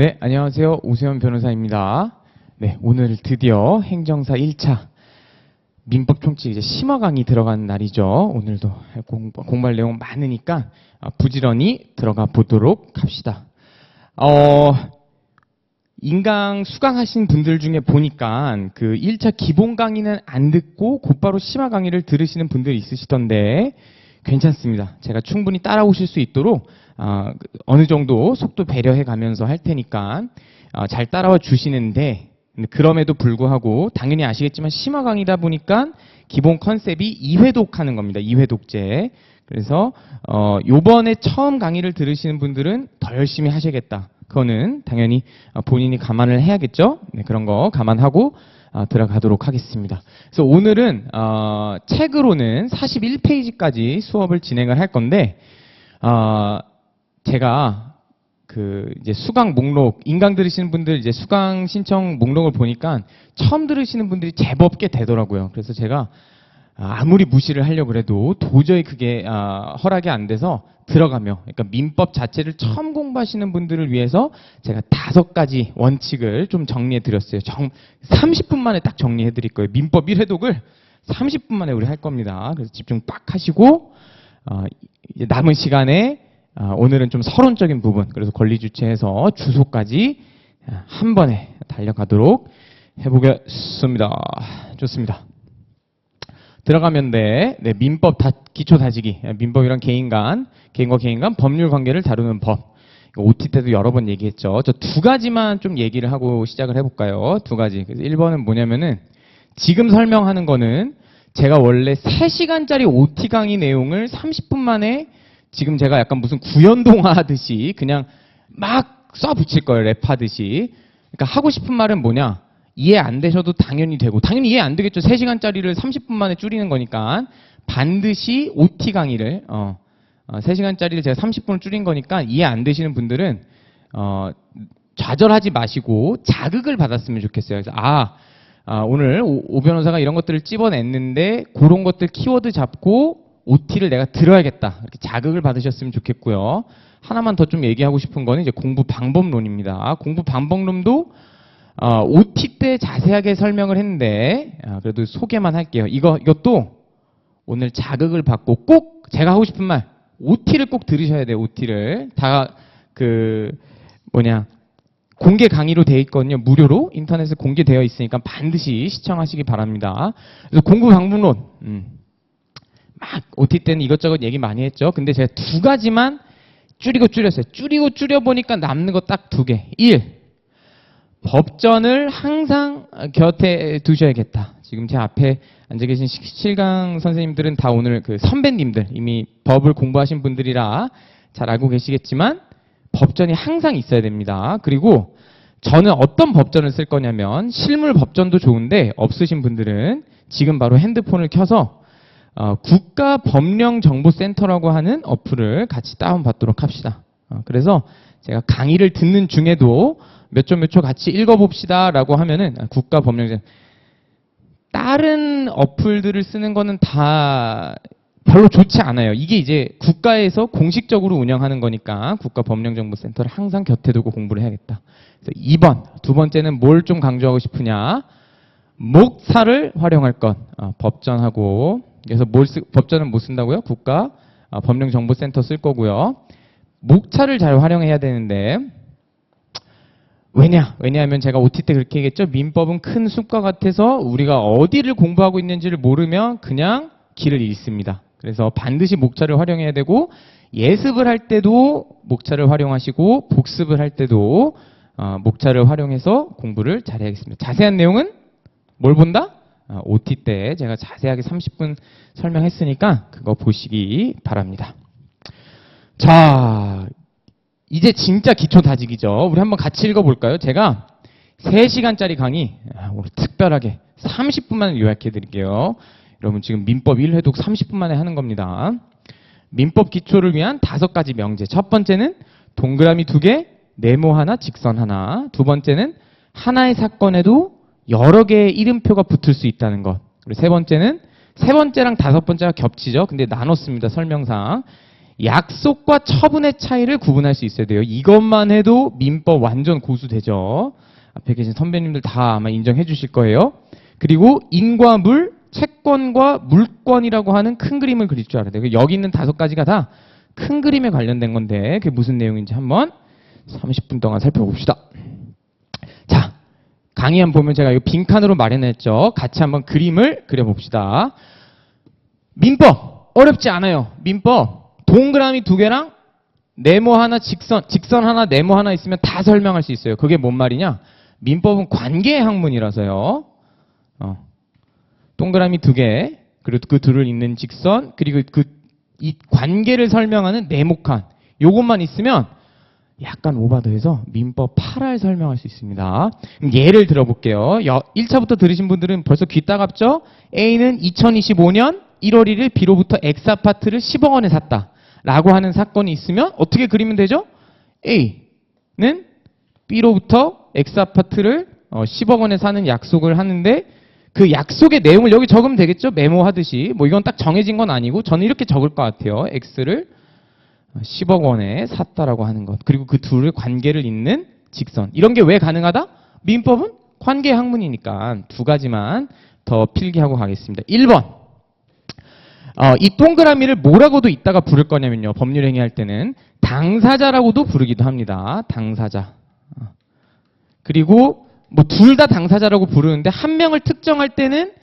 네, 안녕하세요. 오세훈 변호사입니다. 네, 오늘 드디어 행정사 1차 민법 총칙 이제 심화 강의 들어가는 날이죠. 오늘도 공부할 내용 많으니까 부지런히 들어가 보도록 합시다. 인강 수강하신 분들 중에 보니까 그 1차 기본 강의는 안 듣고 곧바로 심화 강의를 들으시는 분들이 있으시던데 괜찮습니다. 제가 충분히 따라오실 수 있도록 어느 정도 속도 배려해 가면서 할 테니까 잘 따라와 주시는데, 그럼에도 불구하고 당연히 아시겠지만 심화 강의다 보니까 기본 컨셉이 2회독 하는 겁니다. 2회독제. 그래서 요번에 처음 강의를 들으시는 분들은 더 열심히 하셔야겠다. 그거는 당연히 본인이 감안을 해야겠죠. 네, 그런 거 감안하고 들어가도록 하겠습니다. 그래서 오늘은 책으로는 41페이지까지 수업을 진행을 할 건데 제가 이제 수강 목록, 인강 들으시는 분들 이제 수강 신청 목록을 보니까 처음 들으시는 분들이 제법 꽤 되더라고요. 그래서 제가 아무리 무시를 하려고 해도 도저히 그게 허락이 안 돼서 들어가며, 그러니까 민법 자체를 처음 공부하시는 분들을 위해서 제가 5가지 원칙을 좀 정리해 드렸어요. 30분 만에 딱 정리해 드릴 거예요. 민법 1회독을 30분 만에 우리 할 겁니다. 그래서 집중 빡 하시고 이제 남은 시간에 오늘은 좀 서론적인 부분, 그래서 권리주체에서 주소까지 한 번에 달려가도록 해보겠습니다. 좋습니다. 들어가면 돼. 네, 민법 기초 다지기. 민법이란 개인과 개인 법률 관계를 다루는 법. OT 때도 여러 번 얘기했죠. 저 2가지만 좀 얘기를 하고 시작을 해볼까요? 2가지. 그래서 1번은 뭐냐면은 지금 설명하는 거는 제가 원래 3시간짜리 OT 강의 내용을 30분 만에 지금 제가 약간 무슨 구연동화 하듯이 그냥 막 써붙일 거예요. 랩하듯이. 그러니까 하고 싶은 말은 뭐냐? 이해 안 되셔도 당연히 되고, 당연히 이해 안 되겠죠. 3시간짜리를 30분 만에 줄이는 거니까 반드시 OT 강의를 3시간짜리를 제가 30분을 줄인 거니까 이해 안 되시는 분들은 좌절하지 마시고 자극을 받았으면 좋겠어요. 그래서 오늘 오 변호사가 이런 것들을 찝어냈는데 그런 것들 키워드 잡고 OT를 내가 들어야겠다. 이렇게 자극을 받으셨으면 좋겠고요. 하나만 더 좀 얘기하고 싶은 거는 이제 공부 방법론입니다. 공부 방법론도 OT 때 자세하게 설명을 했는데 그래도 소개만 할게요. 이것도 오늘 자극을 받고 꼭 제가 하고 싶은 말, OT를 꼭 들으셔야 돼요. OT를 다 공개 강의로 되어 있거든요. 무료로 인터넷에 공개되어 있으니까 반드시 시청하시기 바랍니다. 그래서 공부 방법론 막 OT 때는 이것저것 얘기 많이 했죠. 근데 제가 2가지만 줄였어요. 줄여보니까 남는 거 딱 2개. 1. 법전을 항상 곁에 두셔야겠다. 지금 제 앞에 앉아 계신 실강 선생님들은 다 오늘 선배님들, 이미 법을 공부하신 분들이라 잘 알고 계시겠지만 법전이 항상 있어야 됩니다. 그리고 저는 어떤 법전을 쓸 거냐면 실물 법전도 좋은데 없으신 분들은 지금 바로 핸드폰을 켜서 국가법령정보센터라고 하는 어플을 같이 다운받도록 합시다. 그래서 제가 강의를 듣는 중에도 몇 초 같이 읽어봅시다 라고 하면은 국가법령센터, 다른 어플들을 쓰는 거는 다 별로 좋지 않아요. 이게 이제 국가에서 공식적으로 운영하는 거니까 국가법령정보센터를 항상 곁에 두고 공부를 해야겠다. 그래서 2번, 2번째는 뭘 좀 강조하고 싶으냐? 목사를 활용할 것. 법전하고, 그래서 법전은 못 쓴다고요? 국가 법령정보센터 쓸 거고요. 목차를 잘 활용해야 되는데, 왜냐하면 제가 OT 때 그렇게 얘기했죠. 민법은 큰 숲과 같아서 우리가 어디를 공부하고 있는지를 모르면 그냥 길을 잃습니다. 그래서 반드시 목차를 활용해야 되고, 예습을 할 때도 목차를 활용하시고, 복습을 할 때도 목차를 활용해서 공부를 잘해야겠습니다. 자세한 내용은 뭘 본다? OT 때 제가 자세하게 30분 설명했으니까 그거 보시기 바랍니다. 자, 이제 진짜 기초 다지기죠. 우리 한번 같이 읽어볼까요? 제가 3시간짜리 강의 오늘 특별하게 30분 만에 요약해 드릴게요. 여러분 지금 민법 1회독 30분 만에 하는 겁니다. 민법 기초를 위한 5가지 명제. 첫 번째는 동그라미 2개, 네모 하나, 직선 하나. 2번째는 하나의 사건에도 여러 개의 이름표가 붙을 수 있다는 것. 그리고 3번째는 3번째랑 5번째가 겹치죠. 근데 나눴습니다. 설명상. 약속과 처분의 차이를 구분할 수 있어야 돼요. 이것만 해도 민법 완전 고수되죠. 앞에 계신 선배님들 다 아마 인정해 주실 거예요. 그리고 인과 물, 채권과 물권이라고 하는 큰 그림을 그릴 줄 알아야 돼요. 여기 있는 5가지가 다 큰 그림에 관련된 건데 그게 무슨 내용인지 한번 30분 동안 살펴봅시다. 자, 강의 한번 보면 제가 이 빈칸으로 마련했죠. 같이 한번 그림을 그려봅시다. 민법 어렵지 않아요. 민법 동그라미 2개랑 네모 하나, 직선 하나, 네모 하나 있으면 다 설명할 수 있어요. 그게 뭔 말이냐? 민법은 관계의 학문이라서요. 동그라미 2개, 그리고 그 둘을 잇는 직선, 그리고 이 관계를 설명하는 네모칸. 요것만 있으면 약간 오바더해서 민법 8알 설명할 수 있습니다. 그럼 예를 들어볼게요. 1차부터 들으신 분들은 벌써 귀 따갑죠? A는 2025년 1월 1일 B로부터 X아파트를 10억 원에 샀다. 라고 하는 사건이 있으면 어떻게 그리면 되죠? A는 B로부터 X아파트를 10억 원에 사는 약속을 하는데 그 약속의 내용을 여기 적으면 되겠죠? 메모하듯이. 뭐 이건 딱 정해진 건 아니고 저는 이렇게 적을 것 같아요. X를 10억 원에 샀다라고 하는 것. 그리고 그 둘의 관계를 잇는 직선. 이런 게 왜 가능하다? 민법은 관계 학문이니까 2가지만 더 필기하고 가겠습니다. 1번. 이 동그라미를 뭐라고도 이따가 부를 거냐면요. 법률 행위할 때는 당사자라고도 부르기도 합니다. 당사자. 그리고 뭐 둘 다 당사자라고 부르는데 한 명을 특정할 때는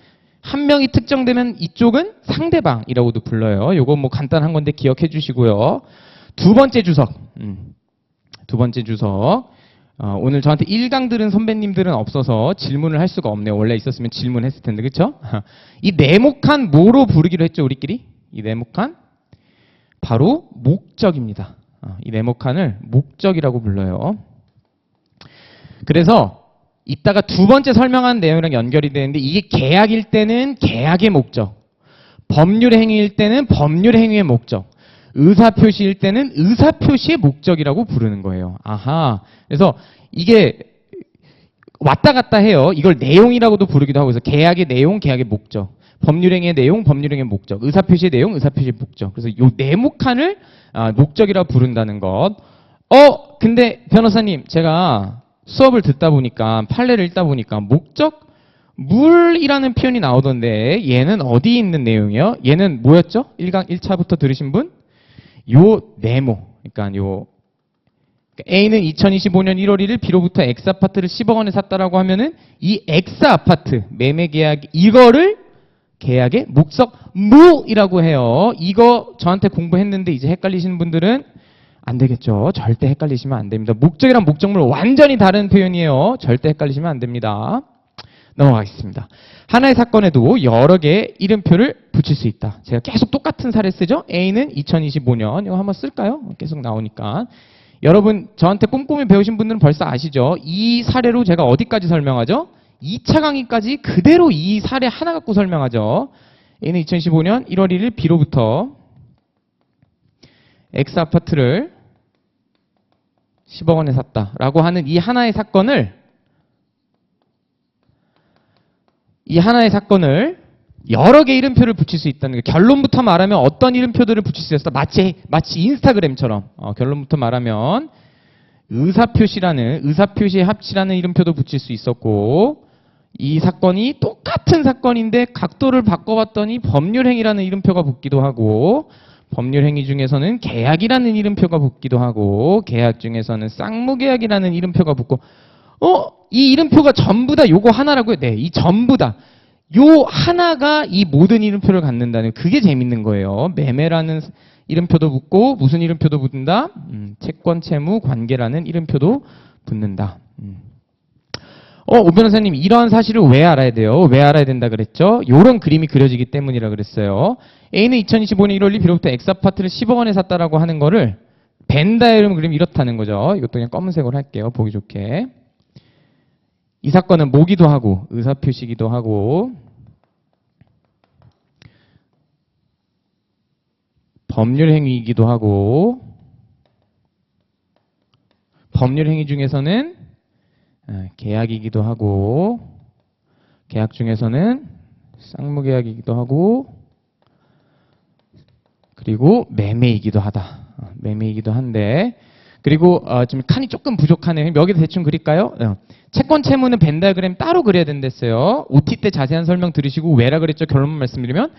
한 명이 특정되면 이쪽은 상대방이라고도 불러요. 요거 뭐 간단한 건데 기억해 주시고요. 2번째 주석. 2번째 주석. 오늘 저한테 1강 들은 선배님들은 없어서 질문을 할 수가 없네요. 원래 있었으면 질문했을 텐데, 그쵸? 이 네모칸 뭐로 부르기로 했죠, 우리끼리? 이 네모칸? 바로 목적입니다. 이 네모칸을 목적이라고 불러요. 그래서 이따가 2번째 설명한 내용이랑 연결이 되는데 이게 계약일 때는 계약의 목적, 법률 행위일 때는 법률 행위의 목적, 의사표시일 때는 의사표시의 목적이라고 부르는 거예요. 아하. 그래서 이게 왔다 갔다 해요. 이걸 내용이라고도 부르기도 하고, 그래서 계약의 내용, 계약의 목적, 법률행위의 내용, 법률행위의 목적, 의사표시의 내용, 의사표시의 목적. 그래서 요 네모칸을 목적이라고 부른다는 것. 근데 변호사님, 제가 수업을 듣다 보니까, 판례를 읽다 보니까 목적, 물이라는 표현이 나오던데 얘는 어디 있는 내용이요? 얘는 뭐였죠? 1차부터 들으신 분? 요 네모. 그러니까 A는 2025년 1월 1일 B로부터 X아파트를 10억 원에 샀다라고 하면은 이 X아파트 매매 계약 이거를 계약의 목적 무이라고 해요. 이거 저한테 공부했는데 이제 헷갈리시는 분들은 안 되겠죠. 절대 헷갈리시면 안 됩니다. 목적이랑 목적물 완전히 다른 표현이에요. 절대 헷갈리시면 안 됩니다. 넘어가겠습니다. 하나의 사건에도 여러 개의 이름표를 붙일 수 있다. 제가 계속 똑같은 사례 쓰죠. A는 2025년. 이거 한번 쓸까요? 계속 나오니까. 여러분 저한테 꼼꼼히 배우신 분들은 벌써 아시죠? 이 사례로 제가 어디까지 설명하죠? 2차 강의까지 그대로 이 사례 하나 갖고 설명하죠. A는 2015년 1월 1일 B로부터 X아파트를 10억 원에 샀다라고 하는 이 하나의 사건을 여러 개의 이름표를 붙일 수 있다는 게 결론부터 말하면 어떤 이름표들을 붙일 수 있었다. 마치 인스타그램처럼 결론부터 말하면 의사표시의 합치라는 이름표도 붙일 수 있었고 이 사건이 똑같은 사건인데 각도를 바꿔봤더니 법률행위라는 이름표가 붙기도 하고 법률행위 중에서는 계약이라는 이름표가 붙기도 하고 계약 중에서는 쌍무계약이라는 이름표가 붙고 이 이름표가 전부 다 요거 하나라고요? 네, 이 전부 다. 요 하나가 이 모든 이름표를 갖는다는 그게 재밌는 거예요. 매매라는 이름표도 붙고 무슨 이름표도 붙는다? 채권, 채무, 관계라는 이름표도 붙는다. 오 변호사님 이러한 사실을 왜 알아야 돼요? 왜 알아야 된다 그랬죠? 요런 그림이 그려지기 때문이라 그랬어요. A는 2025년 1월 1일 B로부터 X아파트를 10억 원에 샀다라고 하는 거를 벤다이어름 그림 이렇다는 거죠. 이것도 그냥 검은색으로 할게요. 보기 좋게. 이 사건은 뭐기도 하고 의사표시기도 하고 법률행위이기도 하고 법률행위 중에서는 계약이기도 하고 계약 중에서는 쌍무계약이기도 하고 그리고 매매이기도 하다. 매매이기도 한데 그리고 좀 칸이 조금 부족하네요. 여기도 대충 그릴까요? 채권 채무는 벤 다이어그램 따로 그려야 된댔어요. OT 때 자세한 설명 들으시고 왜라 그랬죠? 결론만 말씀드리면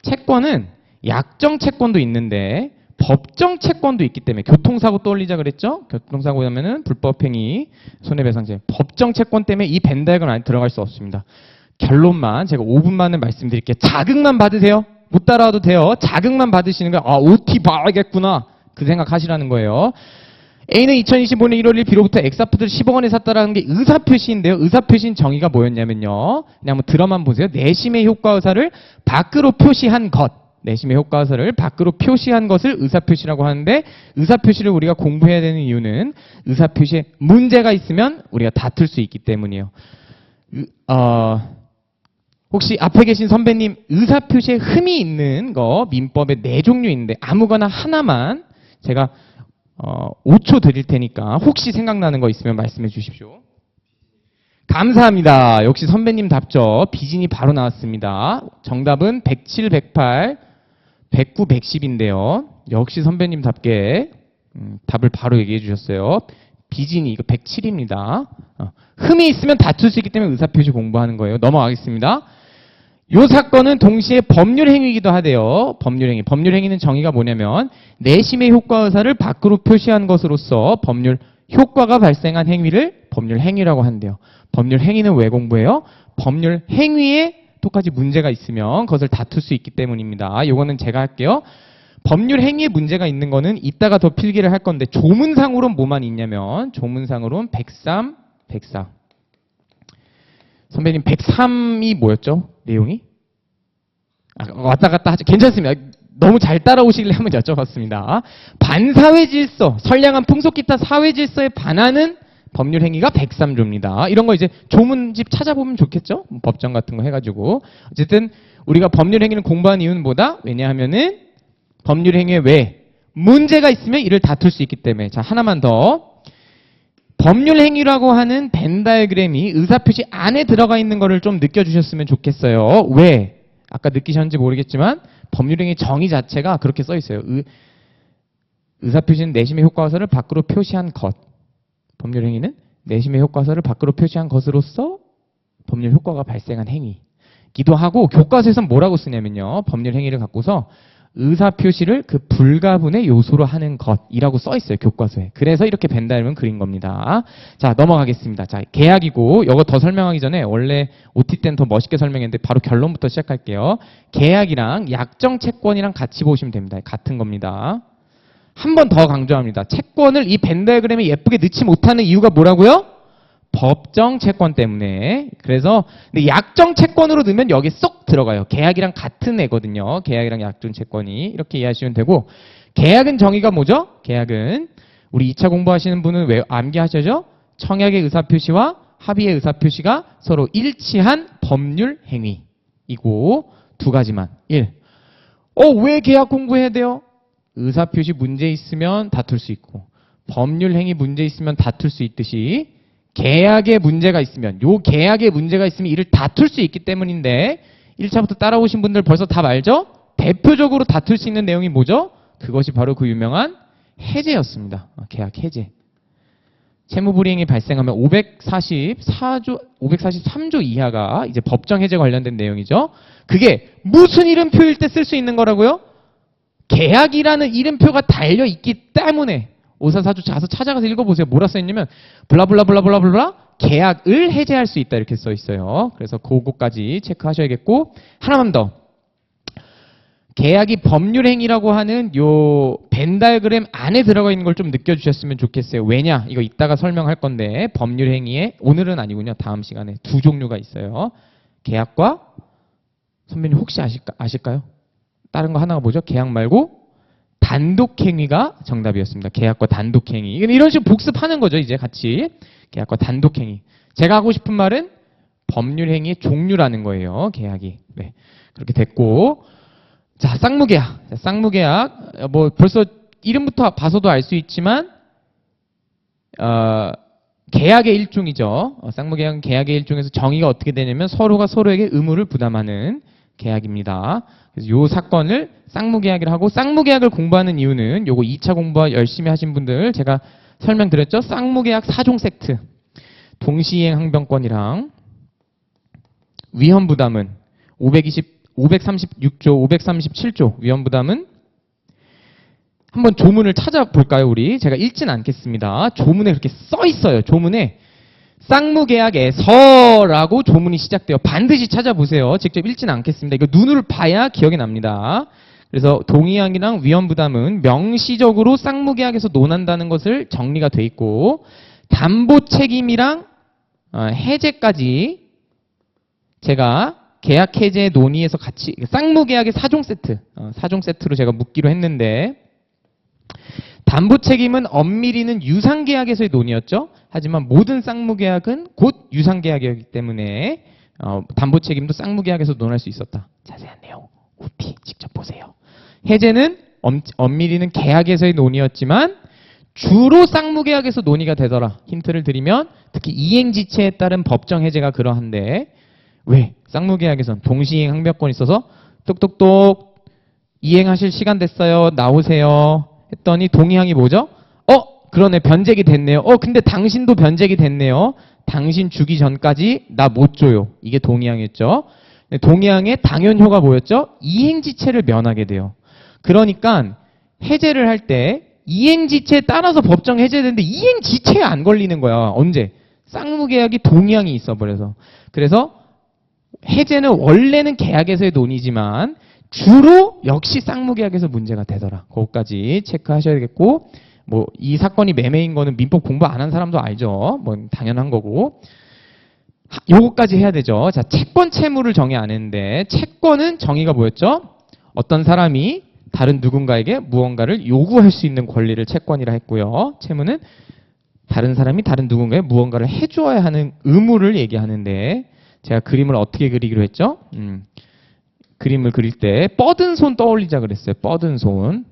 채권은 약정 채권도 있는데 법정 채권도 있기 때문에 교통사고 떠올리자 그랬죠? 교통사고 하면은 불법행위, 손해배상제. 법정 채권 때문에 이 벤 다이어그램 안에 들어갈 수 없습니다. 결론만 제가 5분만은 말씀드릴게요. 자극만 받으세요. 못 따라와도 돼요. 자극만 받으시는 거야. OT 봐야겠구나. 그 생각하시라는 거예요. A는 2025년 1월 1일 비로부터 엑사푸드를 10억 원에 샀다라는 게 의사표시인데요. 의사표시인 정의가 뭐였냐면요. 그냥 한번 드라마 보세요. 내심의 효과 의사를 밖으로 표시한 것. 내심의 효과 의사를 밖으로 표시한 것을 의사표시라고 하는데 의사표시를 우리가 공부해야 되는 이유는 의사표시에 문제가 있으면 우리가 다툴 수 있기 때문이에요. 혹시 앞에 계신 선배님 의사표시에 흠이 있는 거 민법에 4종류 있는데 아무거나 하나만 제가 5초 드릴 테니까 혹시 생각나는 거 있으면 말씀해 주십시오. 감사합니다. 역시 선배님 답죠. 비진이 바로 나왔습니다. 정답은 107, 108, 109, 110인데요. 역시 선배님답게 답을 바로 얘기해 주셨어요. 비진이 이거 107입니다. 흠이 있으면 다툴 수 있기 때문에 의사표시 공부하는 거예요. 넘어가겠습니다. 이 사건은 동시에 법률행위이기도 하대요. 법률행위. 법률행위는 정의가 뭐냐면 내심의 효과 의사를 밖으로 표시한 것으로서 법률 효과가 발생한 행위를 법률행위라고 한대요. 법률행위는 왜 공부해요? 법률행위에 똑같이 문제가 있으면 그것을 다툴 수 있기 때문입니다. 이거는 제가 할게요. 법률행위에 문제가 있는 거는 이따가 더 필기를 할 건데 조문상으로는 뭐만 있냐면 조문상으로는 103, 104. 선배님 103이 뭐였죠? 내용이? 왔다 갔다 하죠. 괜찮습니다. 너무 잘 따라오시길래 한번 여쭤봤습니다. 반사회 질서, 선량한 풍속 기타 사회 질서에 반하는 법률 행위가 103조입니다. 이런 거 이제 조문집 찾아보면 좋겠죠? 법정 같은 거 해가지고. 어쨌든 우리가 법률 행위를 공부한 이유는 뭐다? 왜냐하면은 법률 행위에 왜? 문제가 있으면 이를 다툴 수 있기 때문에. 자, 하나만 더. 법률 행위라고 하는 벤 다이어그램이 의사표시 안에 들어가 있는 거를 좀 느껴주셨으면 좋겠어요. 왜? 아까 느끼셨는지 모르겠지만 법률 행위 정의 자체가 그렇게 써 있어요. 의사표시는 내심의 효과서를 밖으로 표시한 것. 법률 행위는 내심의 효과서를 밖으로 표시한 것으로서 법률 효과가 발생한 행위기도 하고 교과서에서는 뭐라고 쓰냐면요. 법률 행위를 갖고서 의사표시를 그 불가분의 요소로 하는 것이라고 써 있어요. 교과서에. 그래서 이렇게 벤 다이어그램 그린 겁니다. 자, 넘어가겠습니다. 자, 계약이고 이거 더 설명하기 전에 원래 OT 때는 더 멋있게 설명했는데 바로 결론부터 시작할게요. 계약이랑 약정 채권이랑 같이 보시면 됩니다. 같은 겁니다. 한 번 더 강조합니다. 채권을 이 벤 다이어그램에 예쁘게 넣지 못하는 이유가 뭐라고요? 법정 채권 때문에. 그래서 근데 약정 채권으로 넣으면 여기 쏙 들어가요. 계약이랑 같은 애거든요. 계약이랑 약정 채권이. 이렇게 이해하시면 되고 계약은 정의가 뭐죠? 계약은 우리 2차 공부하시는 분은 왜 암기하셔죠? 청약의 의사표시와 합의의 의사표시가 서로 일치한 법률 행위이고 두 가지만. 1. 왜 계약 공부해야 돼요? 의사표시 문제 있으면 다툴 수 있고 법률 행위 문제 있으면 다툴 수 있듯이 계약에 문제가 있으면 요 계약에 문제가 있으면 이를 다툴 수 있기 때문인데 1차부터 따라오신 분들 벌써 답 알죠? 대표적으로 다툴 수 있는 내용이 뭐죠? 그것이 바로 그 유명한 해제였습니다. 계약 해제. 채무불이행이 발생하면 543조 이하가 이제 법정 해제 관련된 내용이죠. 그게 무슨 이름표일 때 쓸 수 있는 거라고요? 계약이라는 이름표가 달려있기 때문에 544조 가서 찾아가서 읽어보세요. 뭐라 써있냐면 블라블라블라블라블라 계약을 해제할 수 있다 이렇게 써있어요. 그래서 그거까지 체크하셔야겠고 하나만 더. 계약이 법률행위라고 하는 요 벤 다이어그램 안에 들어가 있는 걸 좀 느껴주셨으면 좋겠어요. 왜냐? 이거 이따가 설명할 건데 법률행위에 오늘은 아니군요. 다음 시간에 두 종류가 있어요. 계약과 선배님 혹시 아실까요? 다른 거 하나가 뭐죠? 계약 말고 단독행위가 정답이었습니다. 계약과 단독행위. 이런 식으로 복습하는 거죠. 이제 같이. 계약과 단독행위. 제가 하고 싶은 말은 법률행위의 종류라는 거예요. 계약이. 네. 그렇게 됐고. 자, 쌍무계약. 쌍무계약. 뭐 벌써 이름부터 봐서도 알 수 있지만 계약의 일종이죠. 쌍무계약은 계약의 일종에서 정의가 어떻게 되냐면 서로가 서로에게 의무를 부담하는 계약입니다. 그래서 요 사건을 쌍무계약이라 하고, 쌍무계약을 공부하는 이유는 요거 2차 공부 열심히 하신 분들 제가 설명드렸죠. 쌍무계약 4종 세트, 동시이행 항변권이랑 위험부담은 536조, 537조 위험부담은 한번 조문을 찾아볼까요, 우리? 제가 읽진 않겠습니다. 조문에 그렇게 써 있어요. 조문에 쌍무계약에서라고 조문이 시작돼요. 반드시 찾아보세요. 직접 읽진 않겠습니다. 이거 눈으로 봐야 기억이 납니다. 그래서 동의항이랑 위험부담은 명시적으로 쌍무계약에서 논한다는 것을 정리가 돼 있고, 담보책임이랑 해제까지 제가 계약 해제 논의에서 같이 쌍무계약의 4종 세트, 4종 세트로 제가 묶기로 했는데, 담보책임은 엄밀히는 유상계약에서의 논의였죠. 하지만 모든 쌍무계약은 곧 유상계약이었기 때문에 담보책임도 쌍무계약에서 논할 수 있었다. 자세한 내용 OT 직접 보세요. 해제는 엄밀히는 계약에서의 논의였지만 주로 쌍무계약에서 논의가 되더라. 힌트를 드리면 특히 이행지체에 따른 법정 해제가 그러한데, 왜? 쌍무계약에선 동시이행 항변권이 있어서 똑똑똑 이행하실 시간 됐어요. 나오세요. 했더니 동의항이 뭐죠? 그러네. 변제기 됐네요. 근데 당신도 변제기 됐네요. 당신 주기 전까지 나 못 줘요. 이게 동의항이었죠. 동의항의 당연효가 뭐였죠? 이행지체를 면하게 돼요. 그러니까 해제를 할 때 이행지체에 따라서 법정 해제되는데 이행지체에 안 걸리는 거야. 언제? 쌍무계약이 동의항이 있어버려서. 그래서 해제는 원래는 계약에서의 논의지만 주로 역시 쌍무계약에서 문제가 되더라. 그것까지 체크하셔야 되겠고, 뭐 이 사건이 매매인 거는 민법 공부 안 한 사람도 알죠. 뭐 당연한 거고. 요거까지 해야 되죠. 자, 채권 채무를 정의 안 했는데, 채권은 정의가 뭐였죠? 어떤 사람이 다른 누군가에게 무언가를 요구할 수 있는 권리를 채권이라 했고요. 채무는 다른 사람이 다른 누군가에 무언가를 해주어야 하는 의무를 얘기하는데, 제가 그림을 어떻게 그리기로 했죠? 그림을 그릴 때 뻗은 손 떠올리자 그랬어요. 뻗은 손.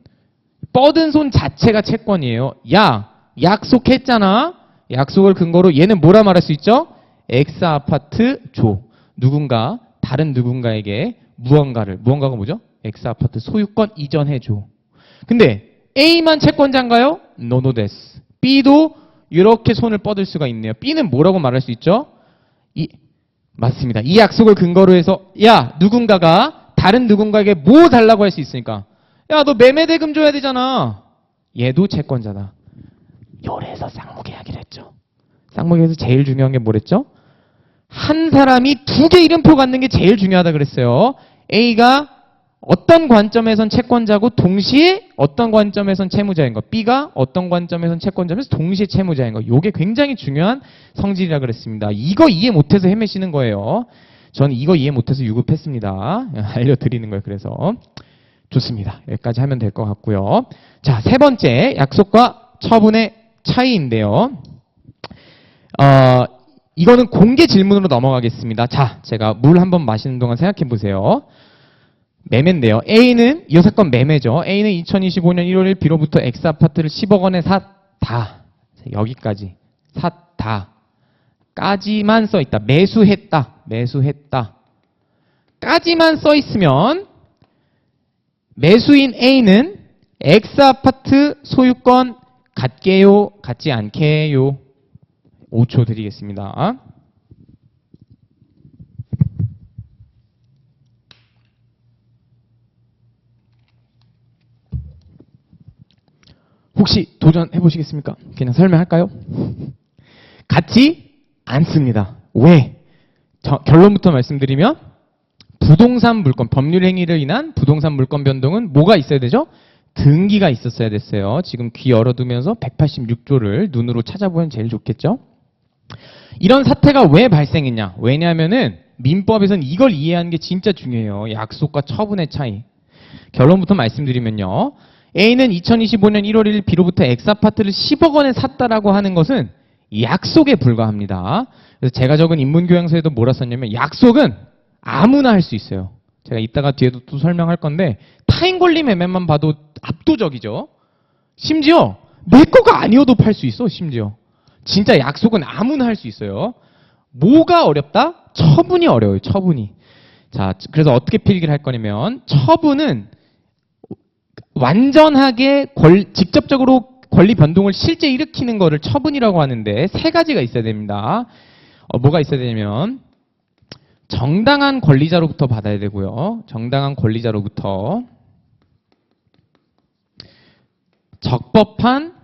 뻗은 손 자체가 채권이에요. 야, 약속했잖아. 약속을 근거로 얘는 뭐라 말할 수 있죠? X 아파트 줘. 누군가, 다른 누군가에게 무언가가 뭐죠? X 아파트 소유권 이전해 줘. 근데 A만 채권자인가요? 노노 데스. B도 이렇게 손을 뻗을 수가 있네요. B는 뭐라고 말할 수 있죠? 맞습니다. 이 약속을 근거로 해서 야, 누군가가 다른 누군가에게 뭐 달라고 할 수 있으니까, 야, 너 매매대금 줘야 되잖아. 얘도 채권자다. 요래서 쌍무계약이라 했죠. 쌍무계약에서 제일 중요한 게 뭐랬죠? 한 사람이 두 개 이름표 갖는 게 제일 중요하다 그랬어요. A가 어떤 관점에선 채권자고 동시에 어떤 관점에선 채무자인 거, B가 어떤 관점에선 채권자면서 동시에 채무자인 거, 요게 굉장히 중요한 성질이라 그랬습니다. 이거 이해 못해서 헤매시는 거예요. 저는 이거 이해 못해서 유급했습니다. 알려드리는 거예요. 그래서 좋습니다. 여기까지 하면 될 것 같고요. 자, 세 번째, 약속과 처분의 차이인데요. 이거는 공개 질문으로 넘어가겠습니다. 자, 제가 물 한번 마시는 동안 생각해 보세요. 매매인데요. A는, 이 사건 매매죠. A는 2025년 1월 1일 B로부터 X아파트를 10억 원에 샀다. 여기까지. 샀다. 까지만 써 있다. 매수했다. 까지만 써 있으면 매수인 A는 X아파트 소유권 갖게요? 갖지 않게요? 5초 드리겠습니다. 혹시 도전해 보시겠습니까? 그냥 설명할까요? 갖지 않습니다. 왜? 결론부터 말씀드리면 부동산 물건, 법률 행위를 인한 부동산 물건 변동은 뭐가 있어야 되죠? 등기가 있었어야 됐어요. 지금 귀 열어두면서 186조를 눈으로 찾아보면 제일 좋겠죠? 이런 사태가 왜 발생했냐? 왜냐하면은 민법에서는 이걸 이해하는 게 진짜 중요해요. 약속과 처분의 차이. 결론부터 말씀드리면요. A는 2025년 1월 1일 B로부터 X아파트를 10억 원에 샀다라고 하는 것은 약속에 불과합니다. 그래서 제가 적은 인문교양서에도 뭐라 썼냐면 약속은 아무나 할 수 있어요. 제가 이따가 뒤에도 또 설명할 건데 타인 권리 매매만 봐도 압도적이죠. 심지어 내 거가 아니어도 팔 수 있어. 심지어. 진짜 약속은 아무나 할 수 있어요. 뭐가 어렵다? 처분이 어려워요. 처분이. 자, 그래서 어떻게 필기를 할 거냐면 처분은 완전하게 직접적으로 권리 변동을 실제 일으키는 거를 처분이라고 하는데 세 가지가 있어야 됩니다. 뭐가 있어야 되냐면 정당한 권리자로부터 받아야 되고요. 정당한 권리자로부터 적법한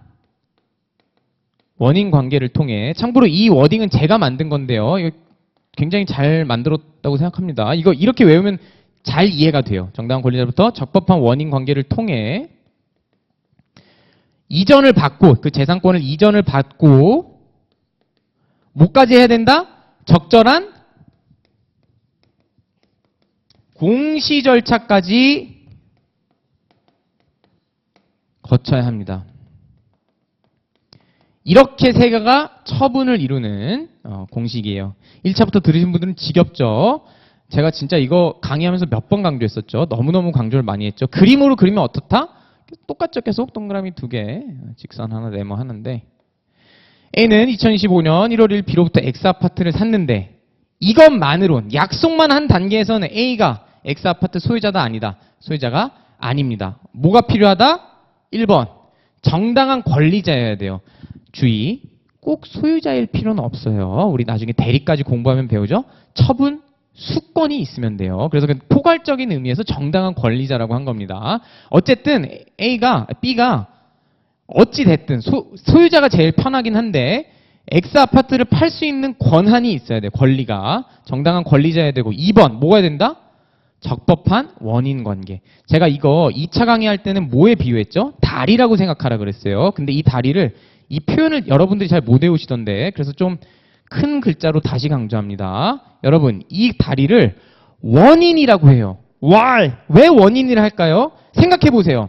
원인 관계를 통해, 참고로 이 워딩은 제가 만든 건데요. 이거 굉장히 잘 만들었다고 생각합니다. 이거 이렇게 외우면 잘 이해가 돼요. 정당한 권리자로부터 적법한 원인 관계를 통해 이전을 받고, 그 재산권을 이전을 받고 뭐까지 해야 된다? 적절한 공시 절차까지 거쳐야 합니다. 이렇게 세 개가 처분을 이루는 공식이에요. 1차부터 들으신 분들은 지겹죠? 제가 진짜 이거 강의하면서 몇 번 강조했었죠. 너무너무 강조를 많이 했죠. 그림으로 그리면 어떻다? 똑같죠. 계속 동그라미 2개, 직선 하나, 네모 하는데, A는 2025년 1월 1일 B로부터 X아파트를 샀는데 이것만으론, 약속만 한 단계에서는 A가 X아파트 소유자다 아니다? 소유자가 아닙니다. 뭐가 필요하다? 1번, 정당한 권리자여야 돼요. 주의, 꼭 소유자일 필요는 없어요. 우리 나중에 대리까지 공부하면 배우죠. 처분 수권이 있으면 돼요. 그래서 포괄적인 의미에서 정당한 권리자라고 한 겁니다. 어쨌든 B가 어찌 됐든 소유자가 제일 편하긴 한데 X아파트를 팔 수 있는 권한이 있어야 돼요. 권리가. 정당한 권리자여야 되고, 2번 뭐가 해야 된다? 적법한 원인 관계. 제가 이거 2차 강의할 때는 뭐에 비유했죠? 다리라고 생각하라 그랬어요. 근데 이 표현을 여러분들이 잘 못 외우시던데, 그래서 좀 큰 글자로 다시 강조합니다. 여러분, 이 다리를 원인이라고 해요. Why? 왜 원인이라 할까요? 생각해 보세요.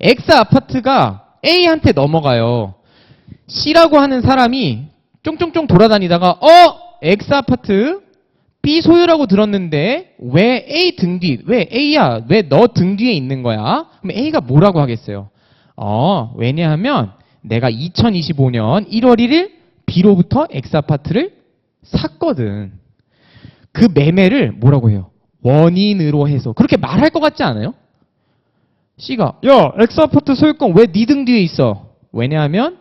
X아파트가 A한테 넘어가요. C라고 하는 사람이 쫑쫑쫑 돌아다니다가 X아파트 B 소유라고 들었는데 왜 A 등 뒤, 왜 A야? 왜 너 등 뒤에 있는 거야? 그럼 A가 뭐라고 하겠어요? 왜냐하면 내가 2025년 1월 1일 B로부터 X아파트를 샀거든. 그 매매를 뭐라고 해요? 원인으로 해서. 그렇게 말할 것 같지 않아요? C가 야, X아파트 소유권 왜 네 등 뒤에 있어? 왜냐하면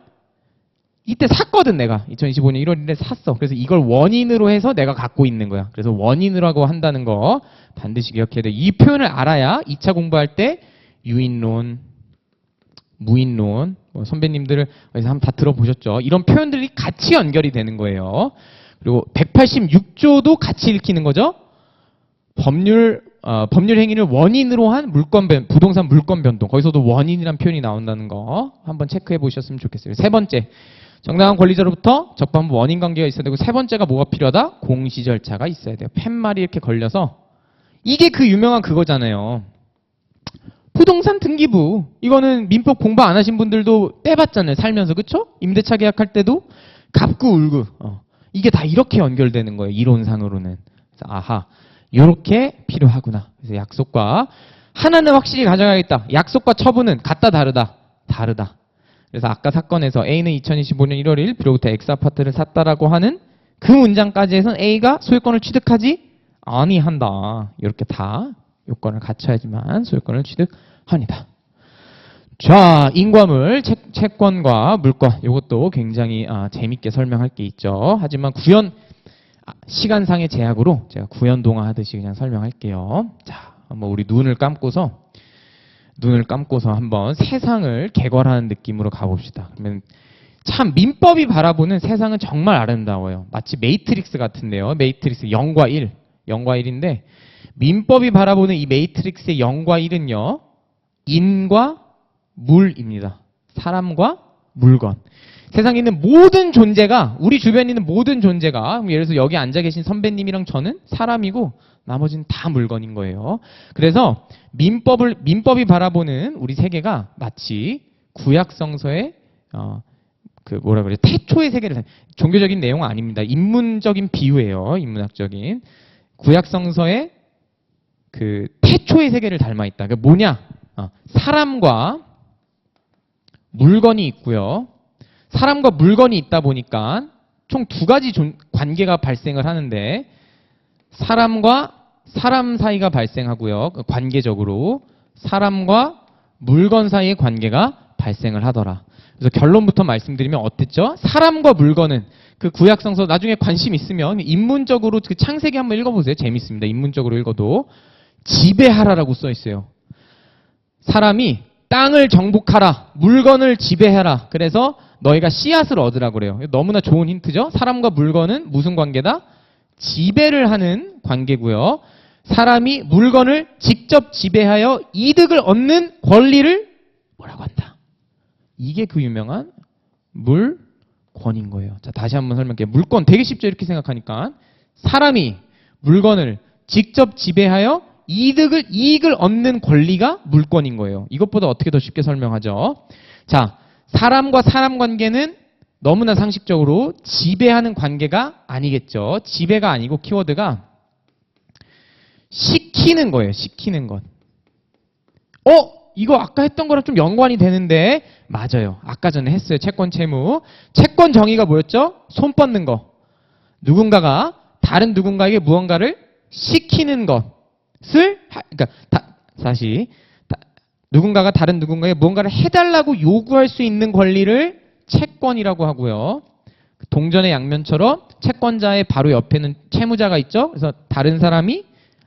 이때 샀거든. 내가 2025년 1월 1일에 샀어. 그래서 이걸 원인으로 해서 내가 갖고 있는 거야. 그래서 원인으로 한다는 거 반드시 기억해야 돼. 이 표현을 알아야 2차 공부할 때 유인론, 무인론, 선배님들을 어디서 한번 다 들어보셨죠? 이런 표현들이 같이 연결이 되는 거예요. 그리고 186조도 같이 읽히는 거죠. 법률 행위를 원인으로 한 부동산 물권 변동. 거기서도 원인이란 표현이 나온다는 거 한번 체크해 보셨으면 좋겠어요. 세 번째, 정당한 권리자로부터 적법한 원인 관계가 있어야 되고, 세 번째가 뭐가 필요하다? 공시 절차가 있어야 돼요. 팻말이 이렇게 걸려서, 이게 그 유명한 그거잖아요. 부동산 등기부. 이거는 민법 공부 안 하신 분들도 떼봤잖아요. 살면서. 그쵸? 임대차 계약할 때도 갑구 울구. 이게 다 이렇게 연결되는 거예요. 이론상으로는. 그래서 아하, 이렇게 필요하구나. 그래서 약속과 하나는 확실히 가져가야겠다. 약속과 처분은 같다 다르다? 다르다. 그래서 아까 사건에서 A는 2025년 1월 1일 B로부터 X아파트를 샀다라고 하는 그 문장까지 해서는 A가 소유권을 취득하지 아니한다. 이렇게 다 요건을 갖춰야지만 소유권을 취득합니다. 자, 인과물, 채권과 물권. 이것도 굉장히 재밌게 설명할 게 있죠. 하지만 시간상의 제약으로 제가 구연동화 하듯이 그냥 설명할게요. 자, 한번 우리 눈을 감고서 한번 세상을 개괄하는 느낌으로 가봅시다. 그러면 참 민법이 바라보는 세상은 정말 아름다워요. 마치 매트릭스 같은데요. 매트릭스 0과 1, 0과 1인데 민법이 바라보는 이 매트릭스의 0과 1은요. 인과 물입니다. 사람과 물건. 세상에 있는 모든 존재가, 우리 주변에 있는 모든 존재가, 예를 들어서 여기 앉아 계신 선배님이랑 저는 사람이고 나머지는 다 물건인 거예요. 그래서 민법이 바라보는 우리 세계가 마치 구약성서의 태초의 세계를, 종교적인 내용은 아닙니다. 인문적인 비유예요. 인문학적인. 구약성서의 그 태초의 세계를 닮아 있다. 그게 뭐냐? 사람과 물건이 있고요. 사람과 물건이 있다 보니까 총 두 가지 관계가 발생을 하는데, 사람과 사람 사이가 발생하고요. 관계적으로 사람과 물건 사이의 관계가 발생을 하더라. 그래서 결론부터 말씀드리면 어땠죠? 사람과 물건은 그 구약성서 나중에 관심 있으면 인문적으로 그 창세기 한번 읽어보세요. 재밌습니다. 인문적으로 읽어도 지배하라라고 써 있어요. 사람이 땅을 정복하라, 물건을 지배해라. 그래서 너희가 씨앗을 얻으라 그래요. 너무나 좋은 힌트죠? 사람과 물건은 무슨 관계다? 지배를 하는 관계고요. 사람이 물건을 직접 지배하여 이득을 얻는 권리를 뭐라고 한다? 이게 그 유명한 물권인 거예요. 자, 다시 한번 설명할게요. 물권 되게 쉽죠? 이렇게 생각하니까. 사람이 물건을 직접 지배하여 이익을 얻는 권리가 물권인 거예요. 이것보다 어떻게 더 쉽게 설명하죠? 자, 사람과 사람 관계는 너무나 상식적으로 지배하는 관계가 아니겠죠. 지배가 아니고 키워드가 시키는 거예요. 시키는 것. 이거 아까 했던 거랑 좀 연관이 되는데 맞아요. 아까 전에 했어요. 채권 채무. 채권 정의가 뭐였죠? 손 뻗는 거. 누군가가 다른 누군가에게 무언가를 시키는 것을 누군가가 다른 누군가에게 무언가를 해달라고 요구할 수 있는 권리를 채권이라고 하고요. 동전의 양면처럼 채권자의 바로 옆에는 채무자가 있죠. 그래서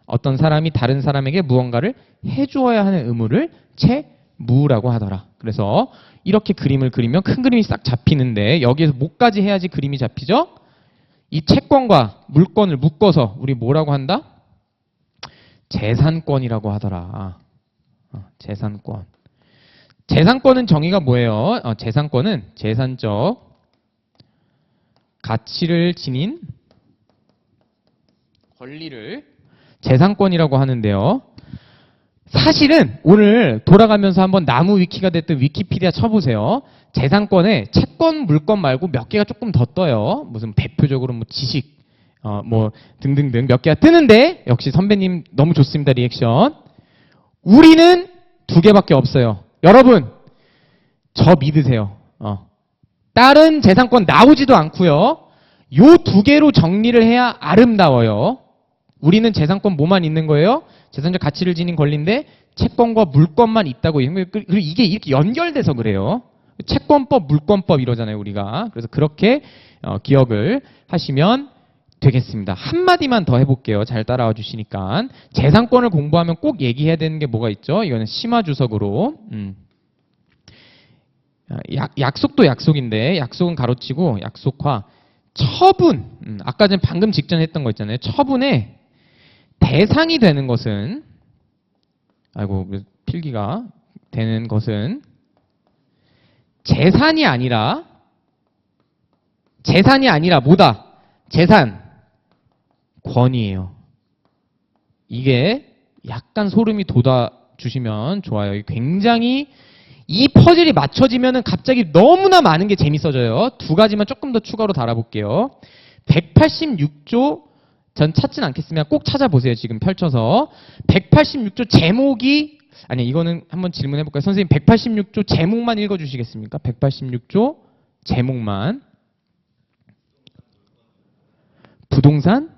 어떤 사람이 다른 사람에게 무언가를 해주어야 하는 의무를 채무라고 하더라. 그래서 이렇게 그림을 그리면 큰 그림이 싹 잡히는데 여기에서 뭐까지 해야지 그림이 잡히죠? 이 채권과 물권을 묶어서 우리 뭐라고 한다? 재산권이라고 하더라. 재산권. 재산권은 정의가 뭐예요? 재산권은 재산적 가치를 지닌 권리를 재산권이라고 하는데요. 사실은 오늘 돌아가면서 한번 나무 위키가 됐든 위키피디아 쳐보세요. 재산권에 채권, 물권 말고 몇 개가 조금 더 떠요. 무슨 대표적으로 뭐 지식, 뭐 등등등 몇 개가 뜨는데 역시 선배님 너무 좋습니다. 리액션. 우리는 2개밖에 없어요. 여러분, 저 믿으세요. 다른 재산권 나오지도 않고요. 요 2개로 정리를 해야 아름다워요. 우리는 재산권 뭐만 있는 거예요? 재산적 가치를 지닌 권리인데 채권과 물권만 있다고. 그리고 이게 이렇게 연결돼서 그래요. 채권법, 물권법 이러잖아요, 우리가. 그래서 그렇게 기억을 하시면 되겠습니다. 한마디만 더 해볼게요. 잘 따라와 주시니까. 재산권을 공부하면 꼭 얘기해야 되는 게 뭐가 있죠? 이거는 심화주석으로. 약속도 약속인데 약속은 가로치고 약속화. 처분. 아까 전 방금 직전에 했던 거 있잖아요. 처분의 대상이 되는 것은 필기가 되는 것은 재산이 아니라 뭐다? 재산권이에요. 이게 약간 소름이 돋아주시면 좋아요. 굉장히 이 퍼즐이 맞춰지면은 갑자기 너무나 많은 게 재밌어져요. 2가지만 조금 더 추가로 달아볼게요. 186조 전 찾진 않겠습니다. 꼭 찾아보세요. 지금 펼쳐서. 186조 제목이 이거는 한번 질문해볼까요? 선생님 186조 제목만 읽어주시겠습니까? 186조 제목만. 부동산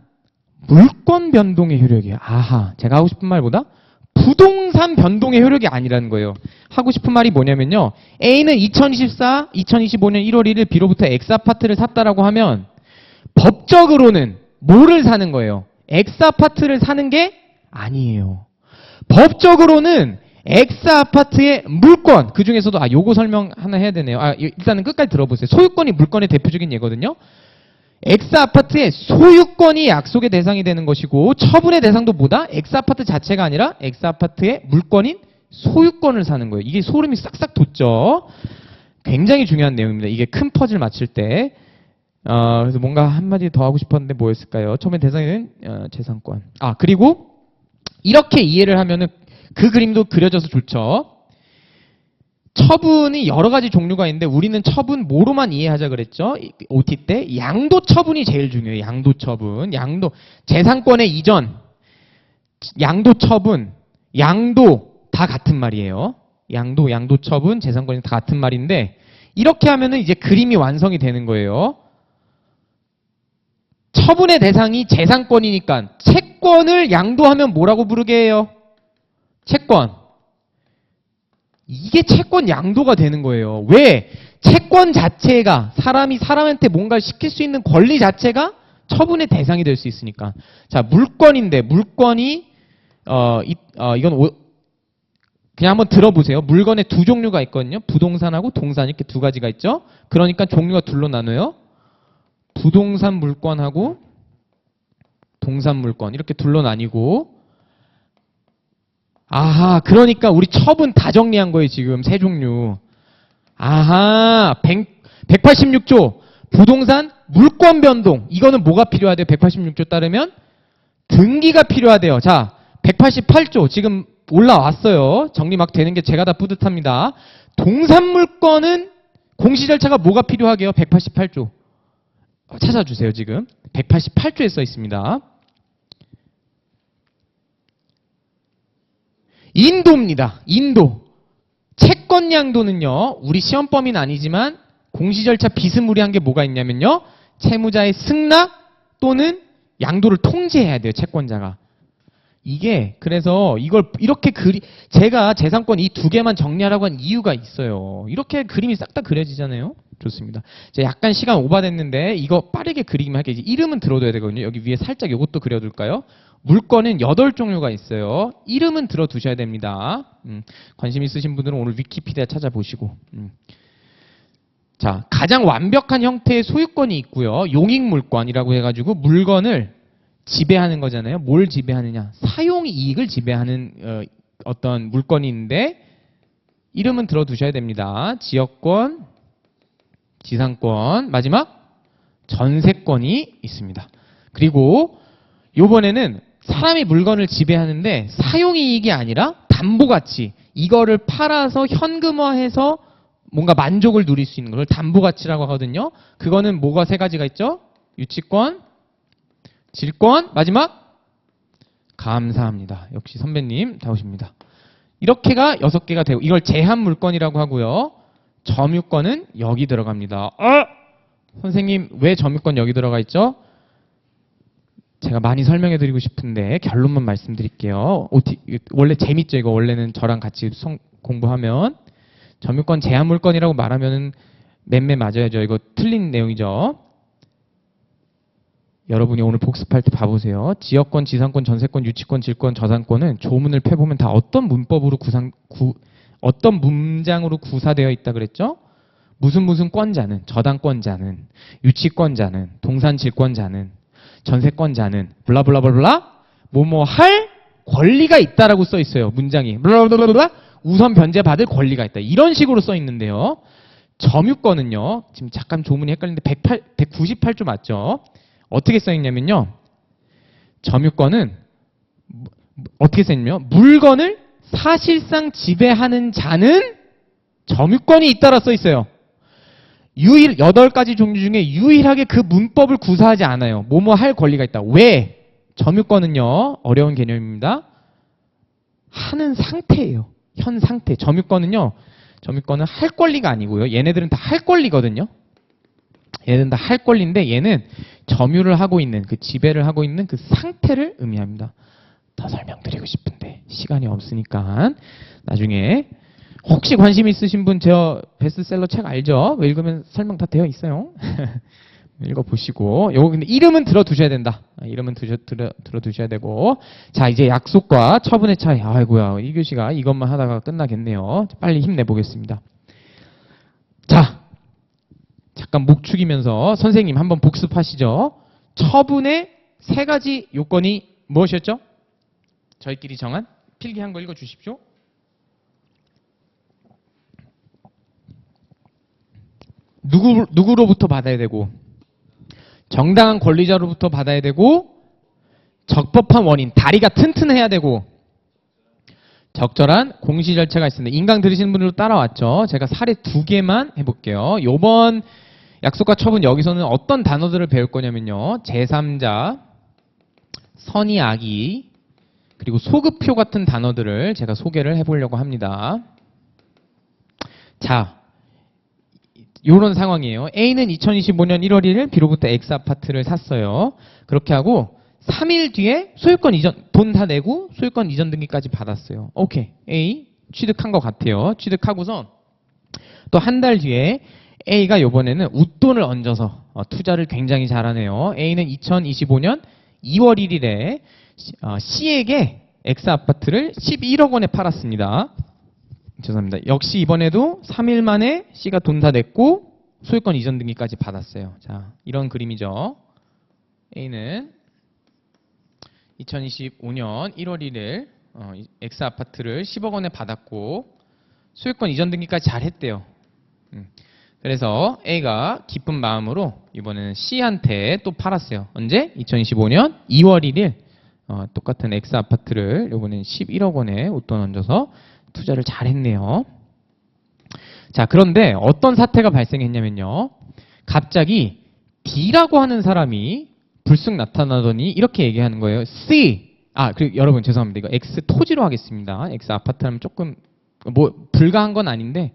물권 변동의 효력이에요. 아하, 제가 하고 싶은 말보다 부동산 변동의 효력이 아니라는 거예요. 하고 싶은 말이 뭐냐면요. A는 2025년 1월 1일 B로부터 X아파트를 샀다라고 하면 법적으로는 뭐를 사는 거예요? X아파트를 사는 게 아니에요. 법적으로는 X아파트의 물권, 그 중에서도 요거 설명 하나 해야 되네요. 일단은 끝까지 들어보세요. 소유권이 물권의 대표적인 예거든요. X아파트의 소유권이 약속의 대상이 되는 것이고 처분의 대상도 뭐다? X아파트 자체가 아니라 X아파트의 물권인 소유권을 사는 거예요. 이게 소름이 싹싹 돋죠. 굉장히 중요한 내용입니다. 이게 큰 퍼즐 맞출 때. 그래서 뭔가 한마디 더 하고 싶었는데 뭐였을까요? 처음에 대상에는 재산권. 그리고 이렇게 이해를 하면은 그 그림도 그려져서 좋죠. 처분이 여러 가지 종류가 있는데 우리는 처분 뭐로만 이해하자 그랬죠? OT 때 양도 처분이 제일 중요해요. 양도 처분. 재산권의 이전, 양도 처분, 양도 다 같은 말이에요. 양도 처분, 재산권이 다 같은 말인데 이렇게 하면은 이제 그림이 완성이 되는 거예요. 처분의 대상이 재산권이니까 채권을 양도하면 뭐라고 부르게 해요? 채권. 이게 채권 양도가 되는 거예요. 왜? 채권 자체가 사람이 사람한테 뭔가를 시킬 수 있는 권리 자체가 처분의 대상이 될 수 있으니까. 자, 물건인데 물건이 이건 그냥 한번 들어보세요. 물건에 두 종류가 있거든요. 부동산하고 동산 이렇게 두 가지가 있죠. 그러니까 종류가 둘로 나눠요. 부동산 물건하고 동산 물건 이렇게 둘로 나뉘고. 아하, 그러니까 우리 처분 다 정리한 거예요. 지금 세 종류. 아하, 186조 부동산 물권 변동. 이거는 뭐가 필요하대요? 186조 따르면 등기가 필요하대요. 자, 188조 지금 올라왔어요. 정리 막 되는 게 제가 다 뿌듯합니다. 동산 물권은 공시 절차가 뭐가 필요하게요? 188조. 찾아주세요. 지금 188조에 써 있습니다. 인도입니다. 인도. 채권 양도는요. 우리 시험 범위는 아니지만 공시 절차 비스무리한 게 뭐가 있냐면요. 채무자의 승낙 또는 양도를 통제해야 돼요. 채권자가. 이게 그래서 이걸 이렇게 제가 재산권 이 두 개만 정리하라고 한 이유가 있어요. 이렇게 그림이 싹 다 그려지잖아요. 좋습니다. 이제 약간 시간 오바됐는데 이거 빠르게 그리기만 할게요. 이제 이름은 들어둬야 되거든요. 여기 위에 살짝 이것도 그려둘까요? 물건은 8종류가 있어요. 이름은 들어두셔야 됩니다. 관심 있으신 분들은 오늘 위키피디아 찾아보시고. 자, 가장 완벽한 형태의 소유권이 있고요. 용익물권이라고 해가지고 물건을 지배하는 거잖아요. 뭘 지배하느냐? 사용이익을 지배하는 어떤 물건이 있는데 이름은 들어두셔야 됩니다. 지역권, 지상권, 마지막 전세권이 있습니다. 그리고 요번에는 사람이 물건을 지배하는데 사용이익이 아니라 담보가치. 이거를 팔아서 현금화해서 뭔가 만족을 누릴 수 있는 걸 담보가치라고 하거든요. 그거는 뭐가 세 가지가 있죠? 유치권, 질권, 마지막 감사합니다. 역시 선배님 다 오십니다. 이렇게가 6개가 되고 이걸 제한물권이라고 하고요. 점유권은 여기 들어갑니다. 선생님 왜 점유권 여기 들어가 있죠? 제가 많이 설명해 드리고 싶은데 결론만 말씀드릴게요. 원래 재밌죠. 이거 원래는 저랑 같이 공부하면 점유권 제한물권이라고 말하면 맴매 맞아야죠. 이거 틀린 내용이죠. 여러분이 오늘 복습할 때 봐보세요. 지역권, 지상권, 전세권, 유치권, 질권, 저당권은 조문을 펴보면 다 어떤 문법으로 어떤 문장으로 구사되어 있다 그랬죠? 무슨 권자는, 저당권자는, 유치권자는, 동산질권자는, 전세권자는, 블라블라블라, 뭐뭐 할 권리가 있다라고 써 있어요. 문장이. 블라블라블라, 우선 변제받을 권리가 있다. 이런 식으로 써 있는데요. 점유권은요. 지금 잠깐 조문이 헷갈리는데 198조 맞죠? 어떻게 써 있냐면요. 점유권은 어떻게 써 있냐면 물건을 사실상 지배하는 자는 점유권이 있다라 써 있어요. 8가지 종류 중에 유일하게 그 문법을 구사하지 않아요. 뭐뭐 할 권리가 있다. 왜? 점유권은요. 어려운 개념입니다. 하는 상태예요. 현 상태. 점유권은 할 권리가 아니고요. 얘네들은 다 할 권리거든요. 얘는 다 할 권리인데 얘는 점유를 하고 있는 그 지배를 하고 있는 그 상태를 의미합니다. 더 설명드리고 싶은데 시간이 없으니까 나중에 혹시 관심 있으신 분 저 베스트셀러 책 알죠? 읽으면 설명 다 되어 있어요. 읽어보시고 요거 근데 이름은 들어두셔야 된다. 이름은 들어두셔야 되고 자 이제 약속과 처분의 차이. 아이고야 1교시가 이것만 하다가 끝나겠네요. 빨리 힘내보겠습니다. 자 잠깐 목 축이면서 선생님 한번 복습하시죠. 처분의 3가지 요건이 무엇이었죠? 저희끼리 정한 필기한 거 읽어주십시오. 누구로부터 받아야 되고 정당한 권리자로부터 받아야 되고 적법한 원인, 다리가 튼튼해야 되고 적절한 공시 절차가 있습니다. 인강 들으시는 분들도 따라왔죠. 제가 사례 2개만 해볼게요. 요번 약속과 처분 여기서는 어떤 단어들을 배울 거냐면요. 제3자, 선의 악의, 그리고 소급표 같은 단어들을 제가 소개를 해보려고 합니다. 자, 요런 상황이에요. A는 2025년 1월 1일 B로부터 X아파트를 샀어요. 그렇게 하고 3일 뒤에 소유권 이전, 돈 다 내고 소유권 이전 등기까지 받았어요. 오케이. A 취득한 것 같아요. 취득하고서 또 한 달 뒤에 A가 요번에는 웃돈을 얹어서 투자를 굉장히 잘하네요. A는 2025년 2월 1일에 C에게 X 아파트를 11억 원에 팔았습니다. 죄송합니다. 역시 이번에도 3일 만에 C가 돈 다 냈고 소유권 이전 등기까지 받았어요. 자, 이런 그림이죠. A는 2025년 1월 1일 X 아파트를 10억 원에 받았고 소유권 이전 등기까지 잘 했대요. 그래서 A가 기쁜 마음으로 이번에는 C한테 또 팔았어요. 언제? 2025년 2월 1일 똑같은 X 아파트를 이번엔 11억 원에 웃돈 얹어서 투자를 잘 했네요. 자, 그런데 어떤 사태가 발생했냐면요. 갑자기 D라고 하는 사람이 불쑥 나타나더니 이렇게 얘기하는 거예요. C. 그리고 여러분 죄송합니다. 이거 X 토지로 하겠습니다. X 아파트 하면 조금 불가한 건 아닌데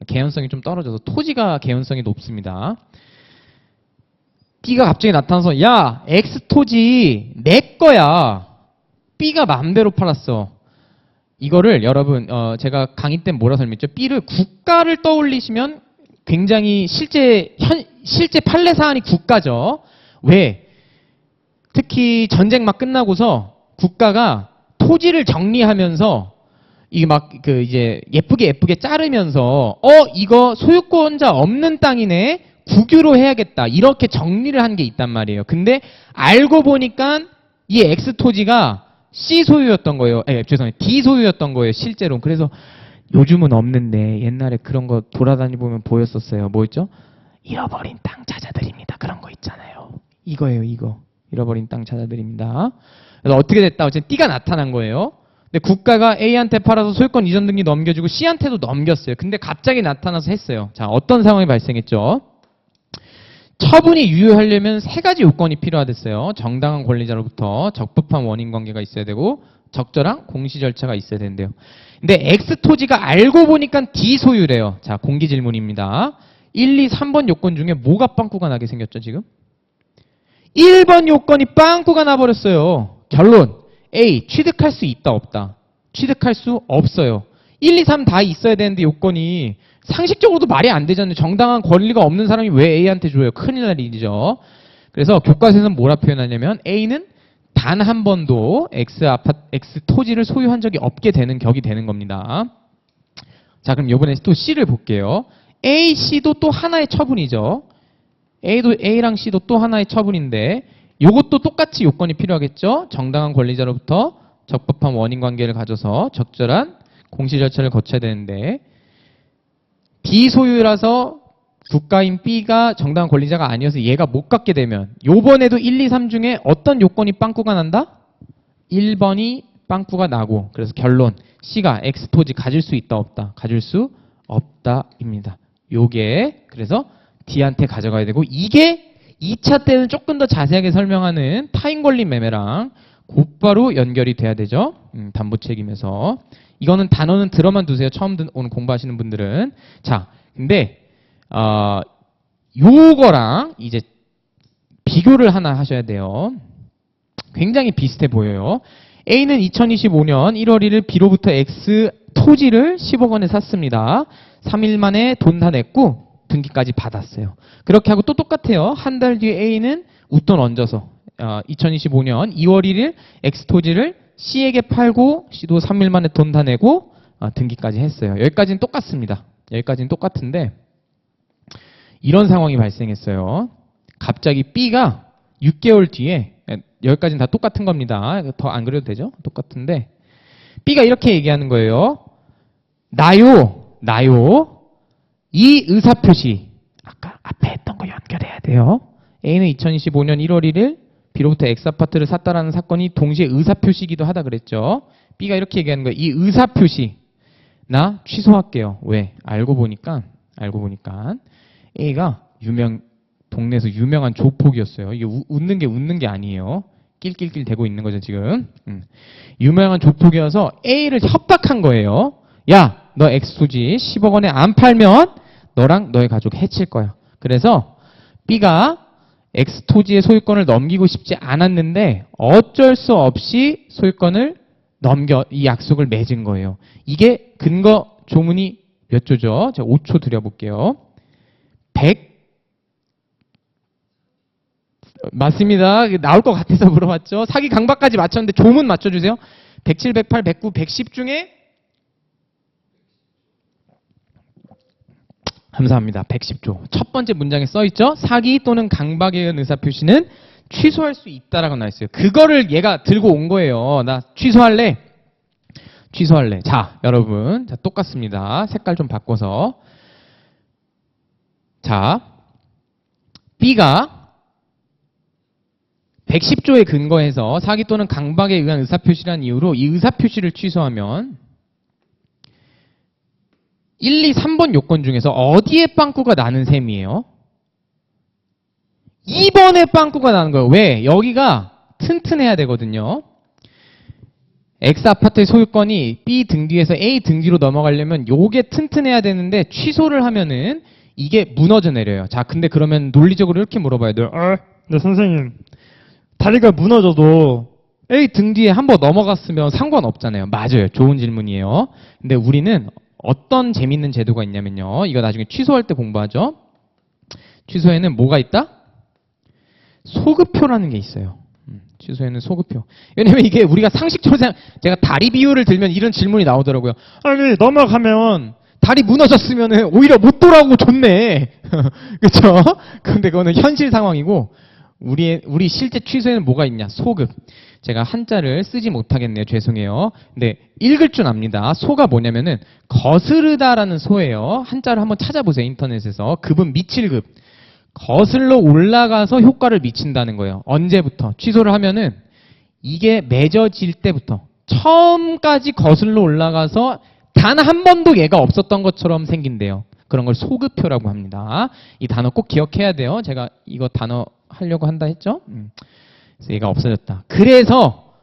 개연성이 좀 떨어져서 토지가 개연성이 높습니다. D가 갑자기 나타나서 야, X 토지 내 거야. B가 마음대로 팔았어. 이거를 여러분 제가 강의 때 뭐라 설명했죠? B를 국가를 떠올리시면 굉장히 실제 판례 사안이 국가죠. 왜? 특히 전쟁 막 끝나고서 국가가 토지를 정리하면서 이게 막 이제 예쁘게 자르면서 이거 소유권자 없는 땅이네. 국유로 해야겠다. 이렇게 정리를 한 게 있단 말이에요. 근데 알고 보니까 이 X 토지가 C 소유였던 거예요. 죄송해요. D 소유였던 거예요. 실제로. 그래서 요즘은 없는데 옛날에 그런 거 돌아다니보면 보였었어요. 뭐였죠? 잃어버린 땅 찾아드립니다. 그런 거 있잖아요. 이거예요. 이거. 잃어버린 땅 찾아드립니다. 그래서 어떻게 됐다? 어쨌든 D가 나타난 거예요. 근데 국가가 A한테 팔아서 소유권 이전 등기 넘겨주고 C한테도 넘겼어요. 근데 갑자기 나타나서 했어요. 자, 어떤 상황이 발생했죠? 처분이 유효하려면 세 가지 요건이 필요하댔어요. 정당한 권리자로부터 적법한 원인 관계가 있어야 되고 적절한 공시 절차가 있어야 된대요. 근데 X 토지가 알고 보니까 D 소유래요. 자, 공기 질문입니다. 1, 2, 3번 요건 중에 뭐가 빵꾸가 나게 생겼죠, 지금? 1번 요건이 빵꾸가 나버렸어요. 결론. A. 취득할 수 있다, 없다? 취득할 수 없어요. 1, 2, 3 다 있어야 되는데 요건이 상식적으로도 말이 안 되잖아요. 정당한 권리가 없는 사람이 왜 A한테 줘요? 큰일 날 일이죠. 그래서 교과서에서는 뭐라 표현하냐면 A는 단 한 번도 X 토지를 소유한 적이 없게 되는 격이 되는 겁니다. 자, 그럼 이번에 또 C를 볼게요. A, C도 또 하나의 처분이죠. A랑 C도 또 하나의 처분인데 이것도 똑같이 요건이 필요하겠죠. 정당한 권리자로부터 적법한 원인 관계를 가져서 적절한 공시 절차를 거쳐야 되는데 D 소유라서 국가인 B가 정당한 권리자가 아니어서 얘가 못 갖게 되면 요번에도 1, 2, 3 중에 어떤 요건이 빵꾸가 난다? 1번이 빵꾸가 나고 그래서 결론 C가 X 토지 가질 수 있다 없다? 가질 수 없다입니다. 요게 그래서 D한테 가져가야 되고 이게 2차 때는 조금 더 자세하게 설명하는 타인권리 매매랑 곧바로 연결이 돼야 되죠. 담보 책임에서. 이거는 단어는 들어만 두세요. 처음 오늘 공부하시는 분들은. 자, 근데 요거랑 이제 비교를 하나 하셔야 돼요. 굉장히 비슷해 보여요. A는 2025년 1월 1일 B로부터 X 토지를 10억 원에 샀습니다. 3일 만에 돈 다 냈고 등기까지 받았어요. 그렇게 하고 또 똑같아요. 한 달 뒤에 A는 웃돈 얹어서 2025년 2월 1일 X 토지를 C에게 팔고 C도 3일 만에 돈 다 내고 등기까지 했어요. 여기까지는 똑같습니다. 여기까지는 똑같은데 이런 상황이 발생했어요. 갑자기 B가 6개월 뒤에 여기까지는 다 똑같은 겁니다. 더 안 그려도 되죠? 똑같은데 B가 이렇게 얘기하는 거예요. 나요. 이 의사표시 아까 앞에 했던 거 연결해야 돼요. A는 2025년 1월 1일 B로부터 X아파트를 샀다라는 사건이 동시에 의사표시이기도 하다 그랬죠. B가 이렇게 얘기하는 거예요. 이 의사표시 나 취소할게요. 왜? 알고 보니까 A가 동네에서 유명한 조폭이었어요. 이게 웃는 게 아니에요. 낄낄낄 대고 있는 거죠 지금. 유명한 조폭이어서 A를 협박한 거예요. 야, 너 X토지 10억 원에 안 팔면 너랑 너의 가족 해칠 거야. 그래서 B가 X 토지의 소유권을 넘기고 싶지 않았는데 어쩔 수 없이 소유권을 이 약속을 맺은 거예요. 이게 근거 조문이 몇 조죠? 제가 5초 드려볼게요. 100 맞습니다. 나올 것 같아서 물어봤죠. 사기 강박까지 맞췄는데 조문 맞춰주세요. 107, 108, 109, 110 중에 감사합니다. 110조. 첫 번째 문장에 써있죠. 사기 또는 강박에 의한 의사표시는 취소할 수 있다라고 나와있어요. 그거를 얘가 들고 온 거예요. 나 취소할래. 취소할래. 자, 여러분. 자, 똑같습니다. 색깔 좀 바꿔서. 자, B가 110조에 근거해서 사기 또는 강박에 의한 의사표시라는 이유로 이 의사표시를 취소하면 1, 2, 3번 요건 중에서 어디에 빵꾸가 나는 셈이에요? 2번에 빵꾸가 나는 거예요. 왜? 여기가 튼튼해야 되거든요. X 아파트의 소유권이 B 등기에서 A 등기로 넘어가려면 요게 튼튼해야 되는데 취소를 하면은 이게 무너져 내려요. 자, 근데 그러면 논리적으로 이렇게 물어봐야 돼요. 네, 선생님. 다리가 무너져도 A 등기에 한번 넘어갔으면 상관없잖아요. 맞아요. 좋은 질문이에요. 근데 우리는 어떤 재밌는 제도가 있냐면요. 이거 나중에 취소할 때 공부하죠. 취소에는 뭐가 있다? 소급표라는 게 있어요. 취소에는 소급표. 왜냐면 이게 우리가 상식적으로 제가 다리 비유를 들면 이런 질문이 나오더라고요. 아니 넘어가면 다리 무너졌으면 오히려 못 돌아오고 좋네. 그렇죠? 근데 그거는 현실 상황이고 우리 실제 취소에는 뭐가 있냐? 소급. 제가 한자를 쓰지 못하겠네요. 죄송해요. 근데 읽을 줄 압니다. 소가 뭐냐면은 거스르다라는 소예요. 한자를 한번 찾아보세요. 인터넷에서. 급은 미칠급. 거슬러 올라가서 효과를 미친다는 거예요. 언제부터? 취소를 하면은 이게 맺어질 때부터. 처음까지 거슬러 올라가서 단 한 번도 얘가 없었던 것처럼 생긴대요. 그런 걸 소급표라고 합니다. 이 단어 꼭 기억해야 돼요. 제가 이거 단어 하려고 한다 했죠? 그래서 얘가 없어졌다. 그래서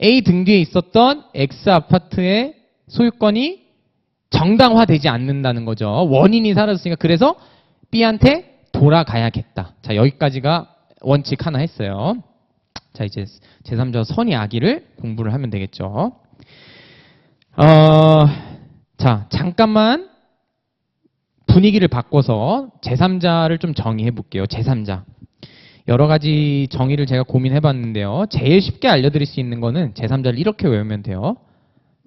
A 등기에 있었던 X 아파트의 소유권이 정당화되지 않는다는 거죠. 원인이 사라졌으니까 그래서 B한테 돌아가야겠다. 자, 여기까지가 원칙 하나 했어요. 자, 이제 제3자 선의 악의를 공부를 하면 되겠죠. 자, 잠깐만 분위기를 바꿔서 제3자를 좀 정의해 볼게요. 제3자. 여러 가지 정의를 제가 고민해 봤는데요. 제일 쉽게 알려드릴 수 있는 거는 제3자를 이렇게 외우면 돼요.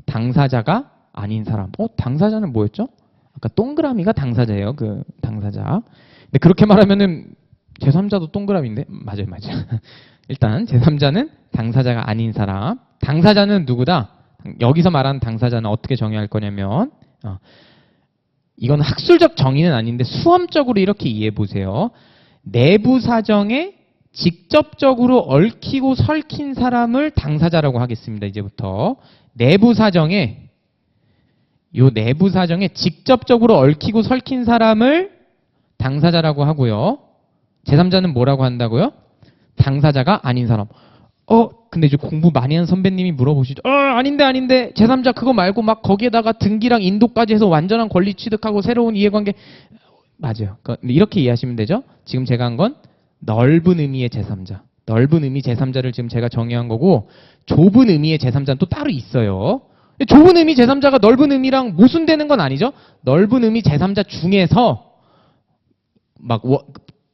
당사자가 아닌 사람. 당사자는 뭐였죠? 아까 동그라미가 당사자예요. 그 당사자. 근데 그렇게 말하면은 제3자도 동그라미인데? 맞아요. 일단 제3자는 당사자가 아닌 사람. 당사자는 누구다? 여기서 말하는 당사자는 어떻게 정의할 거냐면 이건 학술적 정의는 아닌데 수험적으로 이렇게 이해해 보세요. 내부 사정에 직접적으로 얽히고 설킨 사람을 당사자라고 하겠습니다. 이제부터 내부 사정에 직접적으로 얽히고 설킨 사람을 당사자라고 하고요. 제3자는 뭐라고 한다고요? 당사자가 아닌 사람. 근데 이제 공부 많이 한 선배님이 물어보시죠. 아닌데. 제3자 그거 말고 막 거기에다가 등기랑 인도까지 해서 완전한 권리 취득하고 새로운 이해관계. 맞아요. 이렇게 이해하시면 되죠. 지금 제가 한 건 넓은 의미의 제3자. 넓은 의미 제3자를 지금 제가 정의한 거고 좁은 의미의 제3자는 또 따로 있어요. 좁은 의미 제3자가 넓은 의미랑 모순되는 건 아니죠. 넓은 의미 제3자 중에서 막